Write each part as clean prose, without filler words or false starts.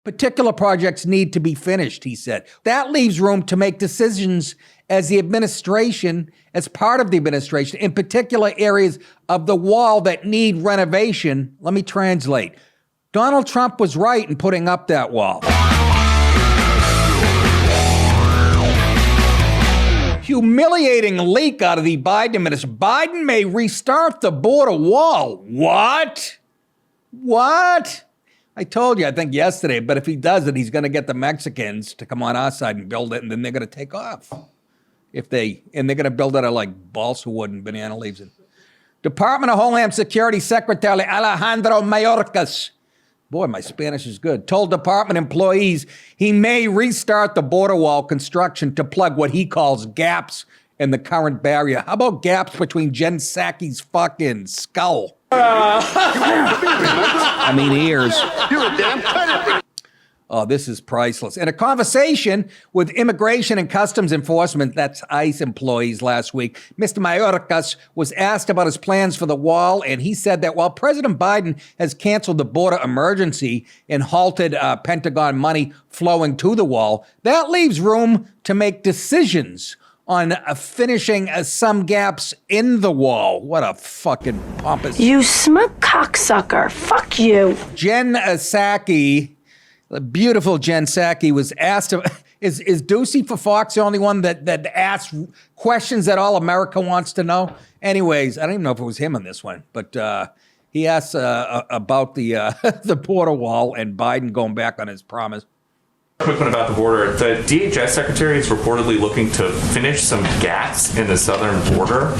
Particular projects need to be finished, he said. That leaves room to make decisions as part of the administration, in particular areas of the wall that need renovation. Let me translate. Donald Trump was right in putting up that wall. Humiliating leak out of the Biden administration. Biden may restart the border wall. What? I told you, I think yesterday, but if he does it, he's going to get the Mexicans to come on our side and build it, and then they're going to take off. They're going to build it out of like balsa wood and banana leaves. Department of Homeland Security Secretary Alejandro Mayorkas, boy, my Spanish is good, told department employees he may restart the border wall construction to plug what he calls gaps in the current barrier. How about gaps between Jen Psaki's fucking skull? I mean, ears. You're a damn predator. Oh, this is priceless. In a conversation with Immigration and Customs Enforcement, that's ICE employees last week, Mr. Mayorkas was asked about his plans for the wall, and he said that while President Biden has canceled the border emergency and halted Pentagon money flowing to the wall, that leaves room to make decisions on finishing some gaps in the wall. What a fucking pompous... You smug cocksucker. Fuck you. Jen Psaki, the beautiful Jen Psaki, was asked... Is Ducey for Fox the only one that asks questions that all America wants to know? Anyways, I don't even know if it was him on this one, but he asked about the border wall and Biden going back on his promise. Quick one about the border. The DHS secretary is reportedly looking to finish some gaps in the southern border.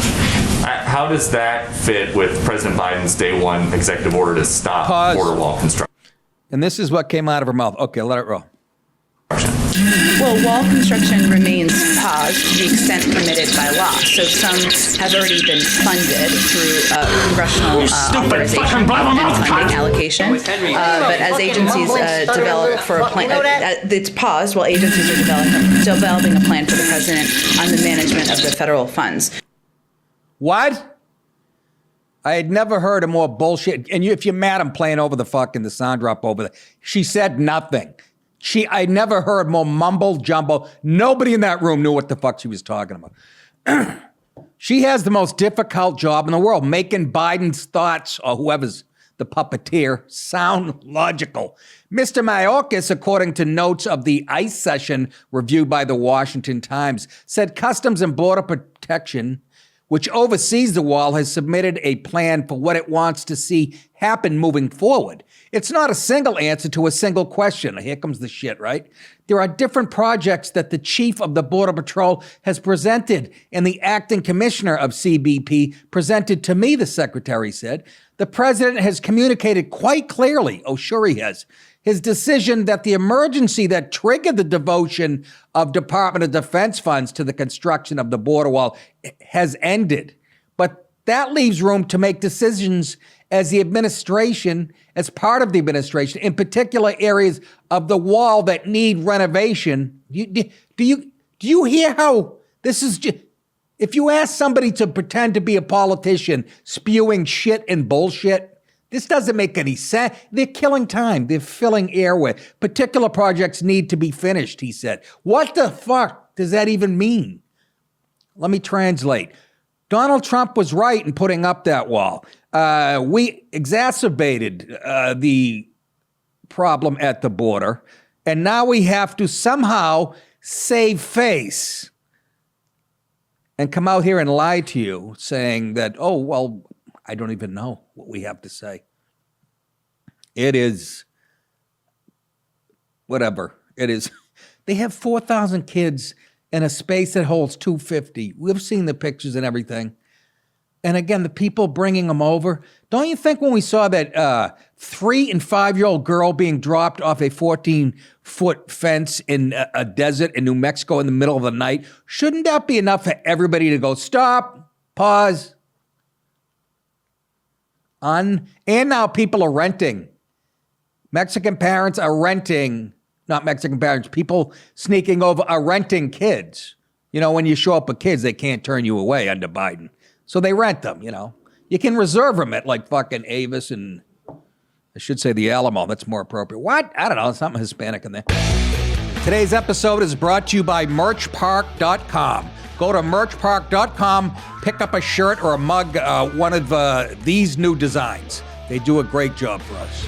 How does that fit with President Biden's day one executive order to stop border wall construction? And this is what came out of her mouth. Okay, let it roll. Well, wall construction remains paused to the extent permitted by law. So some have already been funded through congressional authorization and funding allocation. But as agencies develop for a plan, it's paused while agencies are developing a plan for the president on the management of the federal funds. What? I had never heard of more bullshit. And if you're mad, I'm playing over the sound drop over there. She said nothing. I never heard more mumble jumble. Nobody in that room knew what the fuck she was talking about. She has the most difficult job in the world, making Biden's thoughts, or whoever's the puppeteer, sound logical. Mr. Mayorkas, according to notes of the ICE session reviewed by the Washington Times, said Customs and Border Protection, which oversees the wall, has submitted a plan for what it wants to see happen moving forward. It's not a single answer to a single question. Here comes the shit, right? There are different projects that the chief of the Border Patrol has presented, and the acting commissioner of CBP presented to me, the secretary said. The president has communicated quite clearly, oh sure he has, his decision that the emergency that triggered the devotion of Department of Defense funds to the construction of the border wall has ended. But that leaves room to make decisions as part of the administration, in particular areas of the wall that need renovation. Do you hear how this is just, if you ask somebody to pretend to be a politician spewing shit and bullshit, this doesn't make any sense. They're killing time. They're filling airway. Particular projects need to be finished, he said. What the fuck does that even mean? Let me translate. Donald Trump was right in putting up that wall. We exacerbated the problem at the border, and now we have to somehow save face and come out here and lie to you saying that, oh, well, I don't even know what we have to say. It is whatever. It is. They have 4,000 kids in a space that holds 250. We've seen the pictures and everything. And again, the people bringing them over. Don't you think when we saw that 3- and 5-year-old girl being dropped off a 14-foot fence in a desert in New Mexico in the middle of the night, shouldn't that be enough for everybody to go, stop, pause? And now people are renting. Mexican parents are renting, not Mexican parents, people sneaking over are renting kids. You know, when you show up with kids, they can't turn you away under Biden. So they rent them, you know. You can reserve them at like fucking Avis and should say the Alamo. That's more appropriate. What? I don't know. Something Hispanic in there. Today's episode is brought to you by merchpark.com. Go to merchpark.com, pick up a shirt or a mug, one of these new designs. They do a great job for us.